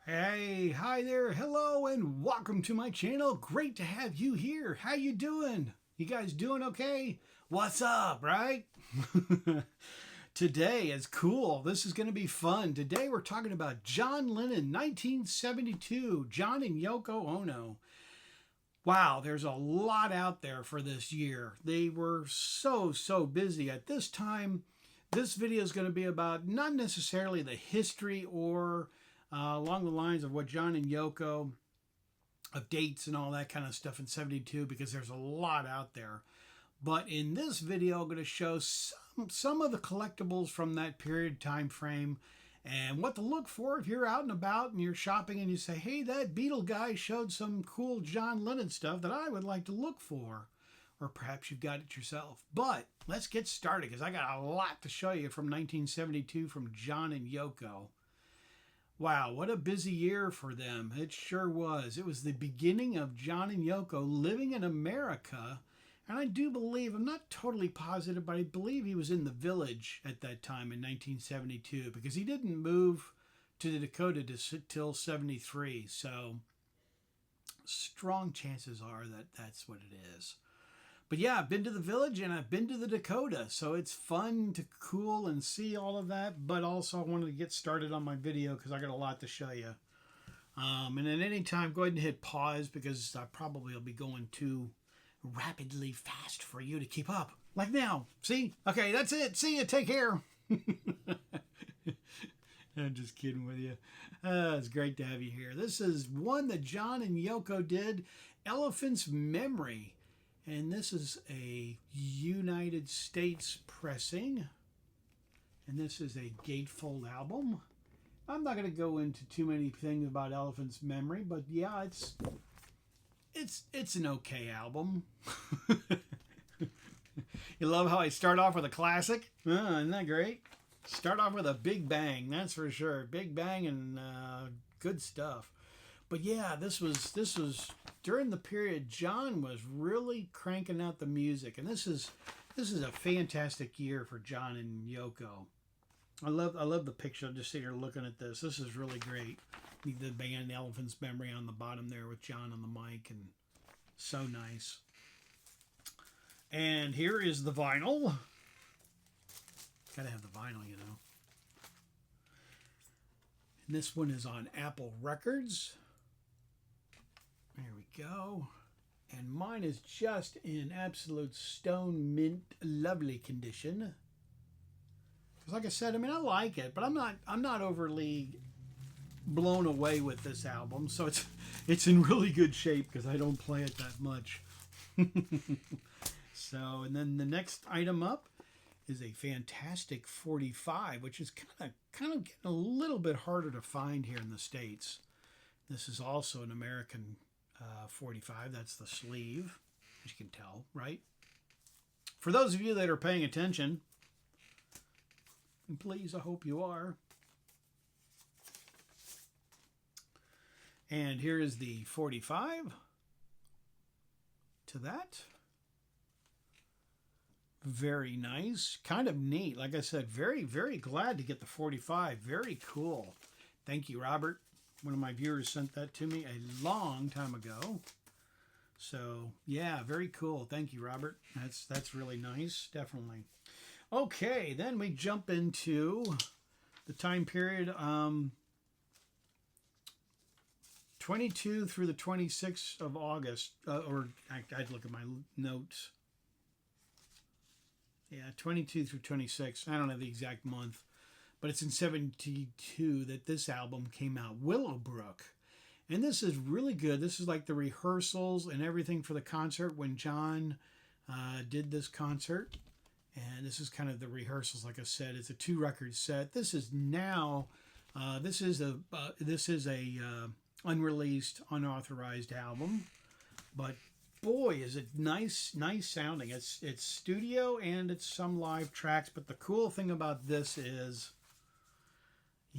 Hey, hi there, hello, and welcome to my channel. Great to have you here. How you doing? You guys doing okay? What's up, right? Today is cool. This is going to be fun. Today we're talking about John Lennon, 1972, John and Yoko Ono. Wow, there's a lot out there for this year. They were so busy. At this time, this video is going to be about not necessarily the history or along the lines of what John and Yoko, of dates and all that kind of stuff in 72, because there's a lot out there. But in this video, I'm going to show some of the collectibles from that period time frame and what to look for if you're out and about and you're shopping and you say, hey, that Beatle guy showed some cool John Lennon stuff that I would like to look for. Or perhaps you've got it yourself. But let's get started because I got a lot to show you from 1972 from John and Yoko. Wow, what a busy year for them. It sure was. It was the beginning of John and Yoko living in America. And I do believe, I'm not totally positive, but I believe he was in the Village at that time in 1972 because he didn't move to the Dakota till 73. So strong chances are that that's what it is. But yeah, I've been to the Village and I've been to the Dakota. So it's fun to cool and see all of that. But also I wanted to get started on my video because I got a lot to show you. And at any time, go ahead and hit pause because I probably will be going too rapidly fast for you to keep up. Like now. See? Okay, that's it. See you. Take care. I'm just kidding with you. It's great to have you here. This is one that John and Yoko did, Elephant's Memory. And this is a United States pressing. And this is a gatefold album. I'm not going to go into too many things about Elephant's Memory, but yeah, it's an okay album. You love how I start off with a classic? Isn't that great? Start off with a big bang, that's for sure. Big bang and good stuff. But yeah, this was during the period John was really cranking out the music, and this is a fantastic year for John and Yoko. I love the picture. I'm just sitting here looking at this. This is really great. The band Elephant's Memory on the bottom there with John on the mic, and so nice. And here is the vinyl. Gotta have the vinyl, you know. And this one is on Apple Records. There we go. And mine is just in absolute stone mint lovely condition. Because like I said, I mean, I like it, but I'm not overly blown away with this album. So it's in really good shape because I don't play it that much. So, and then the next item up is a fantastic 45, which is kind of getting a little bit harder to find here in the States. This is also an American 45. That's the sleeve, as you can tell, right? For those of you that are paying attention, and please, I hope you are. And here is the 45 to that. Very nice. Kind of neat. Like I said, very glad to get the 45. Very cool. Thank you, Robert. One of my viewers sent that to me a long time ago. So, yeah, very cool. Thank you, Robert. That's really nice. Definitely. Okay, then we jump into the time period 22 through the 26th of August. Or I'd look at my notes. Yeah, 22 through 26. I don't have the exact month. But it's in 72 that this album came out, Willowbrook. And this is really good. This is like the rehearsals and everything for the concert when John did this concert. And this is kind of the rehearsals, like I said. It's a 2-record set. This is now, this is a unreleased, unauthorized album. But boy, is it nice sounding. It's studio and it's some live tracks. But the cool thing about this is,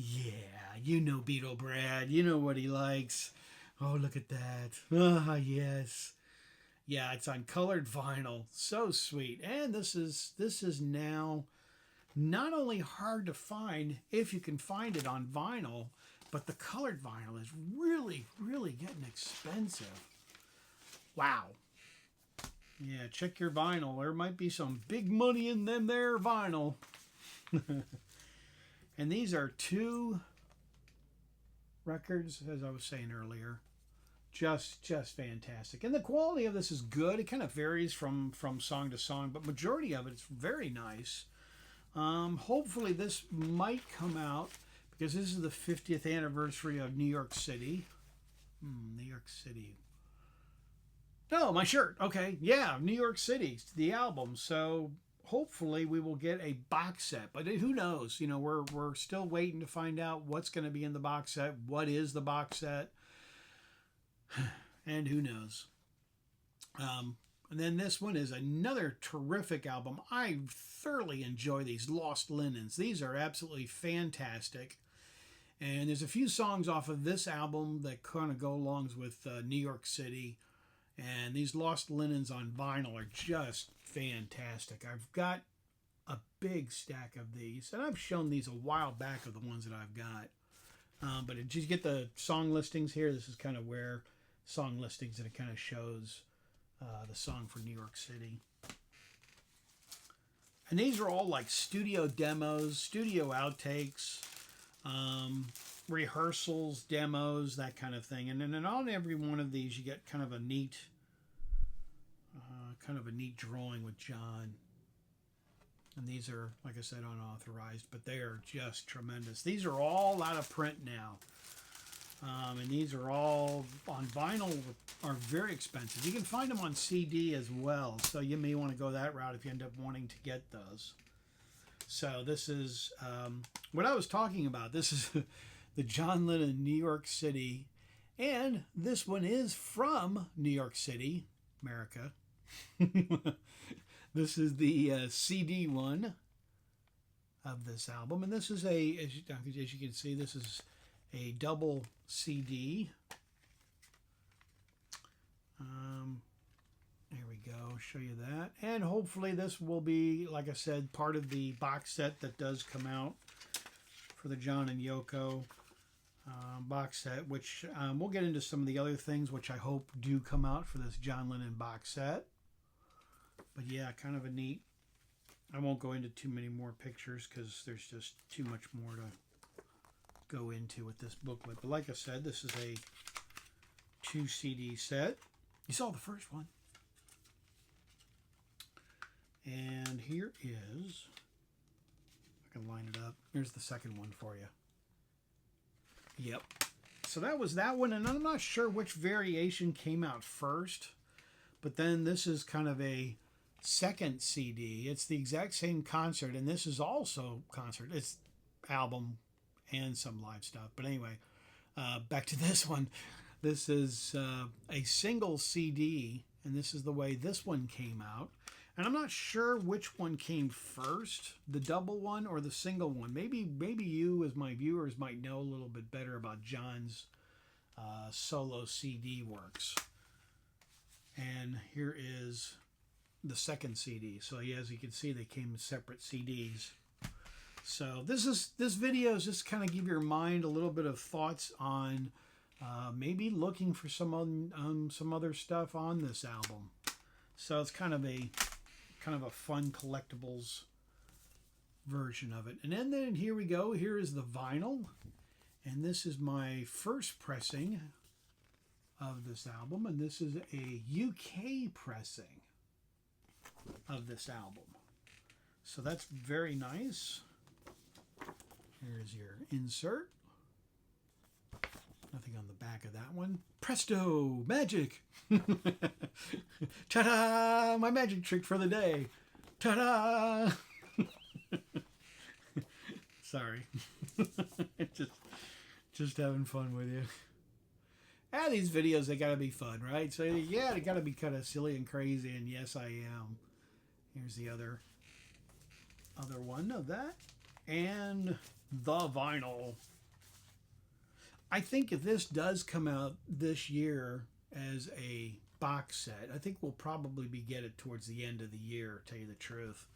yeah, you know Beatle Brad. You know what he likes. Oh, look at that. Ah, yes. Yeah, it's on colored vinyl. So sweet. And this is now not only hard to find, if you can find it on vinyl, But the colored vinyl is really, really getting expensive. Wow. Yeah, check your vinyl. There might be some big money in them there vinyl. And these are 2 records, as I was saying earlier. Just fantastic. And the quality of this is good. It kind of varies from song to song, but majority of it's very nice. Hopefully this might come out because this is the 50th anniversary of New York City. New York City. Oh, my shirt. Okay, yeah, New York City, the album. So hopefully we will get a box set, but who knows? You know, we're still waiting to find out what's going to be in the box set. What is the box set? And who knows? And then this one is another terrific album. I thoroughly enjoy these Lost Linens. These are absolutely fantastic. And there's a few songs off of this album that kind of go along with New York City. And these Lost Linens on vinyl are just fantastic. I've got a big stack of these. And I've shown these a while back of the ones that I've got. But did you get the song listings here? This is kind of where song listings, and it kind of shows the song for New York City. And these are all like studio demos, studio outtakes, rehearsals, demos, that kind of thing. And then on every one of these, you get kind of a neat drawing with John. And these are, like I said, unauthorized, but they are just tremendous. These are all out of print now. And these are all on vinyl, are very expensive. You can find them on CD as well, so you may want to go that route if you end up wanting to get those. So this is what I was talking about. This is the John Lennon New York City, and this one is from New York City, America. This is the CD one of this album, and this is as you can see, this is a double CD. There we go, show you that. And hopefully this will be, like I said, part of the box set that does come out for the John and Yoko box set, which we'll get into some of the other things which I hope do come out for this John Lennon box set. But yeah, kind of a neat. I won't go into too many more pictures because there's just too much more to go into with this booklet. But like I said, this is a 2 CD set. You saw the first one. And here is, I can line it up. Here's the second one for you. Yep. So that was that one, and I'm not sure which variation came out first, but then this is kind of a second CD. It's the exact same concert, and this is also concert. It's album and some live stuff. But anyway, back to this one. This is a single CD, and this is the way this one came out. And I'm not sure which one came first, the double one or the single one. Maybe you, as my viewers, might know a little bit better about John's solo CD works. And here is the second CD. So yeah, as you can see, they came in separate CDs. So this video is just kind of give your mind a little bit of thoughts on maybe looking for some other stuff on this album. So it's kind of a fun collectibles version of it. And then here we go. Here is the vinyl, and this is my first pressing of this album, and this is a UK pressing of this album. So that's very nice. Here's your insert. Nothing on the back of that one. Presto! Magic! Ta-da! My magic trick for the day. Ta-da! Sorry. just having fun with you. These videos, they gotta be fun, right? So yeah, they gotta be kind of silly and crazy, and yes, I am. Here's the other one of that. And the vinyl. I think if this does come out this year as a box set, I think we'll probably get it towards the end of the year, to tell you the truth.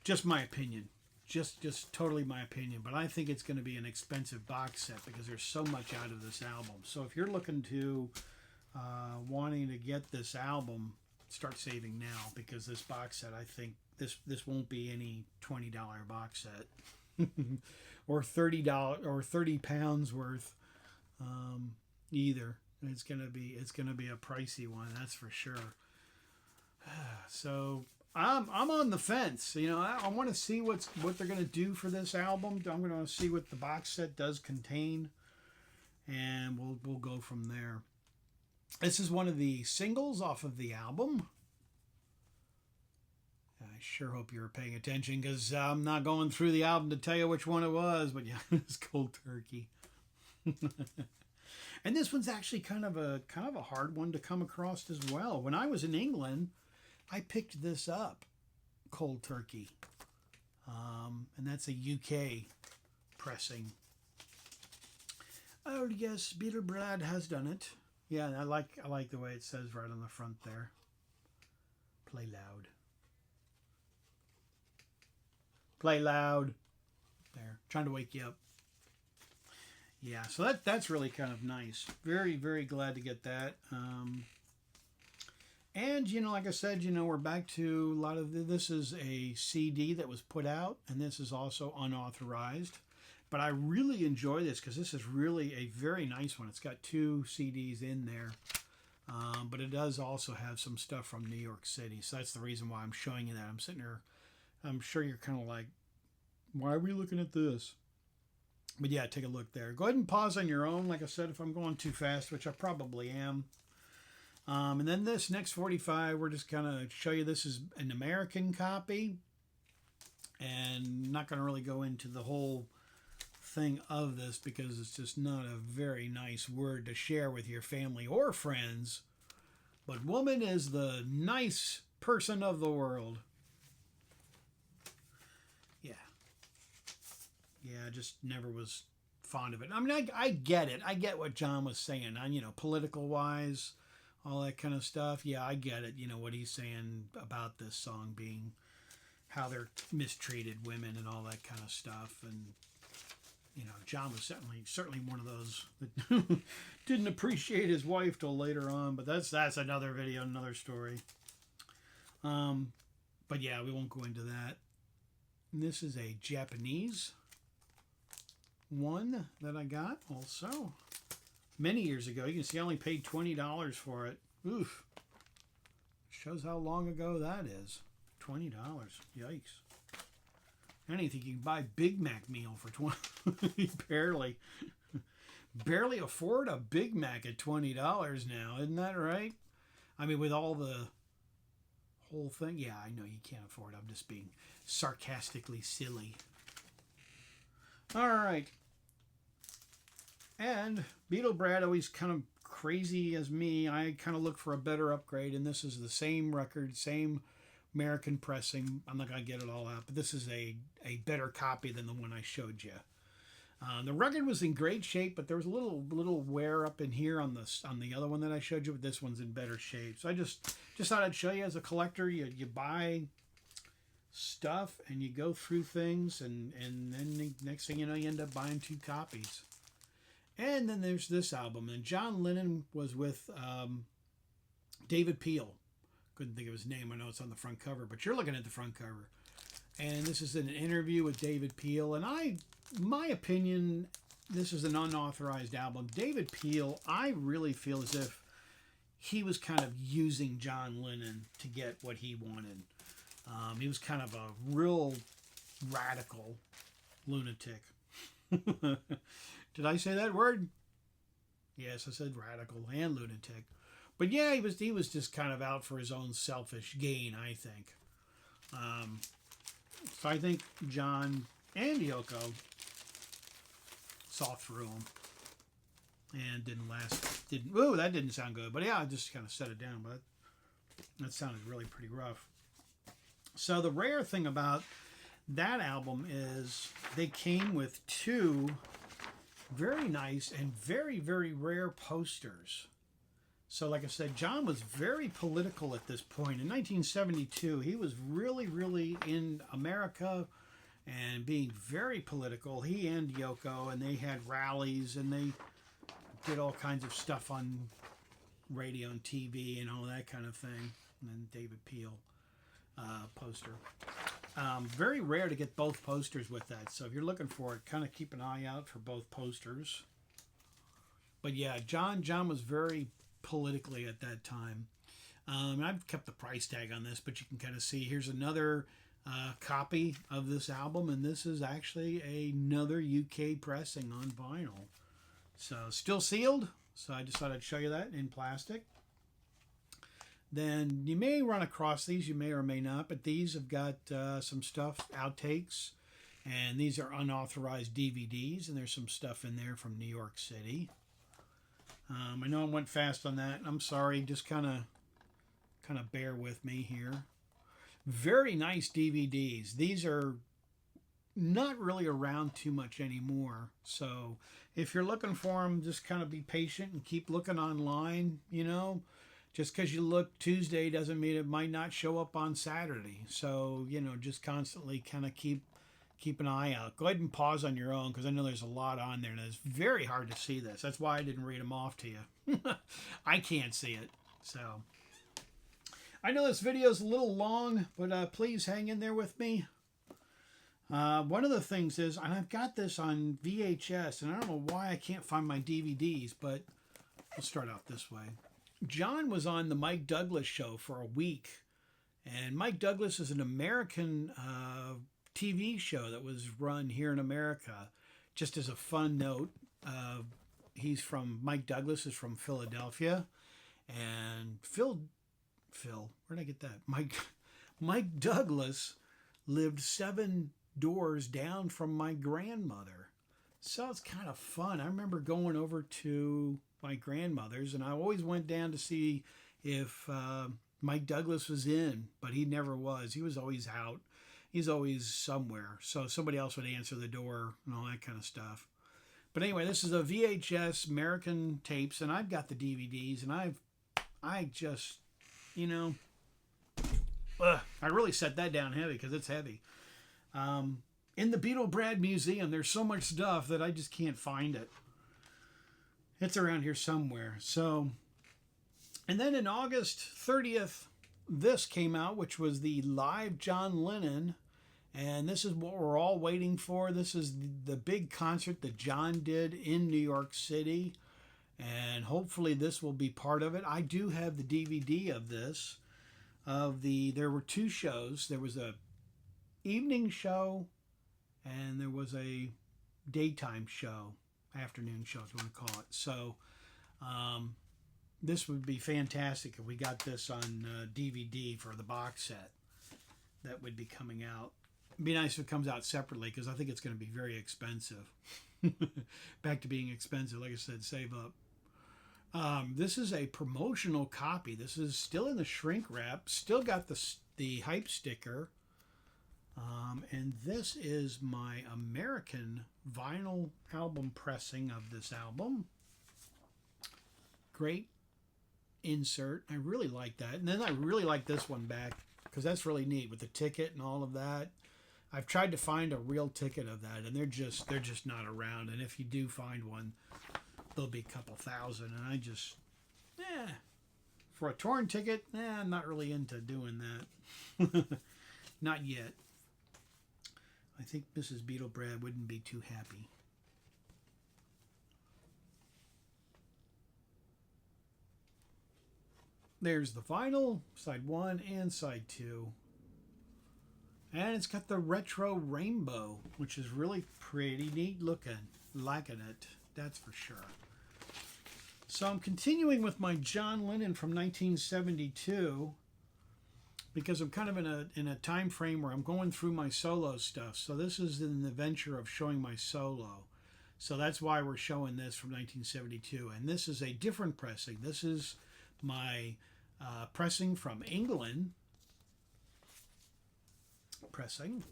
Just my opinion. just totally my opinion, but I think it's going to be an expensive box set because there's so much out of this album. So if you're looking to wanting to get this album, start saving now, because this box set, I think this won't be any $20 box set or $30 or £30 worth either. It's gonna be a pricey one, that's for sure. So I'm on the fence. You know, I want to see what they're gonna do for this album. I'm gonna see what the box set does contain, and we'll go from there. This is one of the singles off of the album. I sure hope you were paying attention, because I'm not going through the album to tell you which one it was, but yeah, it's Cold Turkey. And this one's actually kind of a hard one to come across as well. When I was in England, I picked this up, Cold Turkey, and that's a UK pressing. Oh yes, Beetle Brad has done it. Yeah, I like the way it says right on the front there. Play loud. Play loud. There, trying to wake you up. Yeah, so that's really kind of nice. Very, very glad to get that. And, you know, like I said, you know, we're back to a lot of this is a CD that was put out, and this is also unauthorized. But I really enjoy this because this is really a very nice one. It's got 2 CDs in there. But it does also have some stuff from New York City. So that's the reason why I'm showing you that. I'm sitting there. I'm sure you're kind of like, why are we looking at this? But yeah, take a look there. Go ahead and pause on your own. Like I said, if I'm going too fast, which I probably am. And then this next 45, we're just going to show you this is an American copy. And not going to really go into the whole thing of this because it's just not a very nice word to share with your family or friends. But woman is the nice person of the world. Yeah, I just never was fond of it. I mean, I get it. I get what John was saying on, you know, political wise, all that kind of stuff. Yeah, I get it. You know, what he's saying about this song being how they're mistreated women and all that kind of stuff. And, you know, John was certainly one of those that didn't appreciate his wife till later on. But that's another video, another story. But yeah, we won't go into that. And this is a Japanese one that I got also many years ago. You can see I only paid $20 for it. Oof. Shows how long ago that is. $20. Yikes. I don't even think you can buy Big Mac meal for 20. Barely afford a Big Mac at $20 now. Isn't that right? I mean, with all the whole thing. Yeah, I know you can't afford it. I'm just being sarcastically silly. All right. And Beetle Brad, always kind of crazy as me, I kind of look for a better upgrade, and this is the same record, same American pressing. I'm not going to get it all out, but this is a better copy than the one I showed you. The record was in great shape, but there was a little wear up in here on the other one that I showed you, but this one's in better shape. So I just thought I'd show you as a collector. You buy stuff and you go through things, and then the next thing you know, you end up buying 2 copies. And then there's this album, and John Lennon was with David Peel. Couldn't think of his name. I know it's on the front cover, but you're looking at the front cover. And this is an interview with David Peel, and my opinion, this is an unauthorized album. David Peel, I really feel as if he was kind of using John Lennon to get what he wanted. He was kind of a real radical lunatic. Did I say that word? Yes, I said radical and lunatic. But yeah, he was just kind of out for his own selfish gain, I think. So I think John and Yoko saw through him and didn't last. Ooh, that didn't sound good. But yeah, I just kind of set it down. But that sounded really pretty rough. So the rare thing about that album is they came with 2 very nice and very, very rare posters. So like I said, John was very political at this point. In 1972, he was really, really in America and being very political. He and Yoko, and they had rallies, and they did all kinds of stuff on radio and TV and all that kind of thing. And then David Peel poster. Very rare to get both posters with that. So if you're looking for it, kind of keep an eye out for both posters. But yeah, John was very politically at that time. I've kept the price tag on this, but you can kind of see here's another copy of this album, and this is actually another UK pressing on vinyl. So still sealed. So I just thought I'd show you that in plastic. Then you may run across these, you may or may not, but these have got some stuff, outtakes, and these are unauthorized DVDs, and there's some stuff in there from New York City. I know I went fast on that. I'm sorry, just kind of bear with me here. Very nice DVDs. These are not really around too much anymore, so if you're looking for them, just kind of be patient and keep looking online. You know, just because you look Tuesday doesn't mean it might not show up on Saturday. So, you know, just constantly kind of keep an eye out. Go ahead and pause on your own, because I know there's a lot on there, and it's very hard to see this. That's why I didn't read them off to you. I can't see it. So I know this video is a little long, but please hang in there with me. One of the things is, and I've got this on VHS, and I don't know why I can't find my DVDs, but let's start out this way. John was on the Mike Douglas show for a week, and Mike Douglas is an American TV show that was run here in America. Just as a fun note, Mike Douglas is from Philadelphia, and Phil, where'd I get that? Mike Douglas lived 7 doors down from my grandmother. So it's kind of fun. I remember going over to my grandmother's, and I always went down to see if Mike Douglas was in, but he never was. He was always out. He's always somewhere. So somebody else would answer the door and all that kind of stuff. But anyway, this is a VHS American tapes, and I've got the DVDs, and I just, you know, I really set that down heavy because it's heavy. In the Beetle Brad Museum, there's so much stuff that I just can't find it. It's around here somewhere. So, and then in August 30th, this came out, which was the live John Lennon. And this is what we're all waiting for. This is the big concert that John did in New York City. And hopefully this will be part of it. I do have the DVD of this. There were 2 shows. There was a evening show, and there was a daytime show, afternoon show, if you want to call it. So this would be fantastic if we got this on DVD for the box set that would be coming out. It'd be nice if it comes out separately, because I think it's going to be very expensive. Back to being expensive, like I said, save up. This is a promotional copy. This is still in the shrink wrap, still got the hype sticker. And this is my American vinyl album pressing of this album. Great insert. I really like that. And then I really like this one back, because that's really neat with the ticket and all of that. I've tried to find a real ticket of that, and they're just not around. And if you do find one, there'll be a couple thousand. And I just, for a torn ticket, I'm not really into doing that. Not yet. I think Mrs. Beetle Brad wouldn't be too happy. There's the vinyl, side 1 and side 2. And it's got the retro rainbow, which is really pretty neat looking. Liking it, that's for sure. So I'm continuing with my John Lennon from 1972, because I'm kind of in a time frame where I'm going through my solo stuff. So this is in the venture of showing my solo. So that's why we're showing this from 1972. And this is a different pressing. This is my pressing from England. Pressing.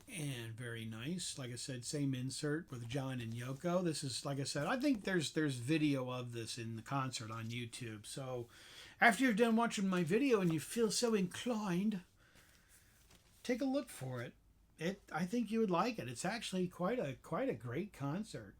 And very nice. Like I said, same insert with John and Yoko. This is, like I said, I think there's video of this in the concert on YouTube. So after you're done watching my video and you feel so inclined, take a look for it. I think you would like it. It's actually quite a great concert.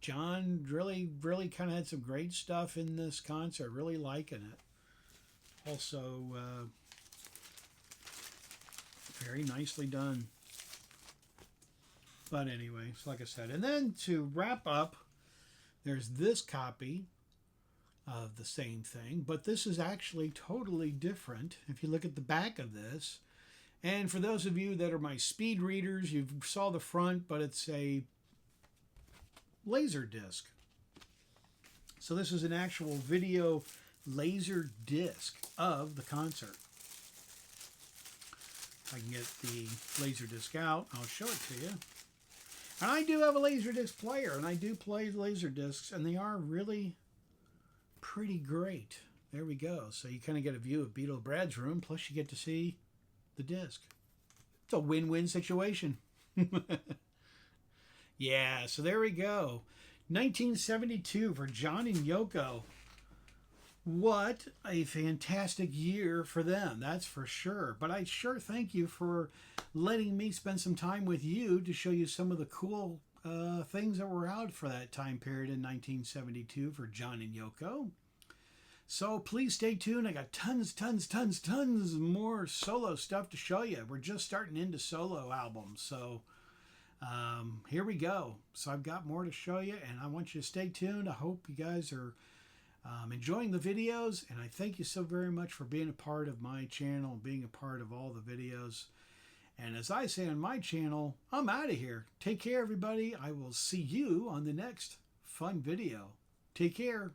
John really kind of had some great stuff in this concert. Really liking it. Also, very nicely done. But anyway, so like I said, and then to wrap up, there's this copy of the same thing, but this is actually totally different. If you look at the back of this, and for those of you that are my speed readers, you saw the front, but it's a laser disc. So this is an actual video laser disc of the concert. If I can get the laser disc out, I'll show it to you. And I do have a laser disc player, and I do play laser discs, and they are really pretty great. There we go. So you kind of get a view of Beatle Brad's room, plus you get to see the disc. It's a win-win situation. Yeah, so there we go. 1972 for John and Yoko. What a fantastic year for them, that's for sure. But I sure thank you for letting me spend some time with you to show you some of the cool things that were out for that time period in 1972 for John and Yoko. So please stay tuned. I got tons more solo stuff to show you. We're just starting into solo albums. So here we go. So I've got more to show you, and I want you to stay tuned. I hope you guys are enjoying the videos, and I thank you so very much for being a part of my channel, being a part of all the videos. And as I say on my channel, I'm out of here. Take care, everybody. I will see you on the next fun video. Take care.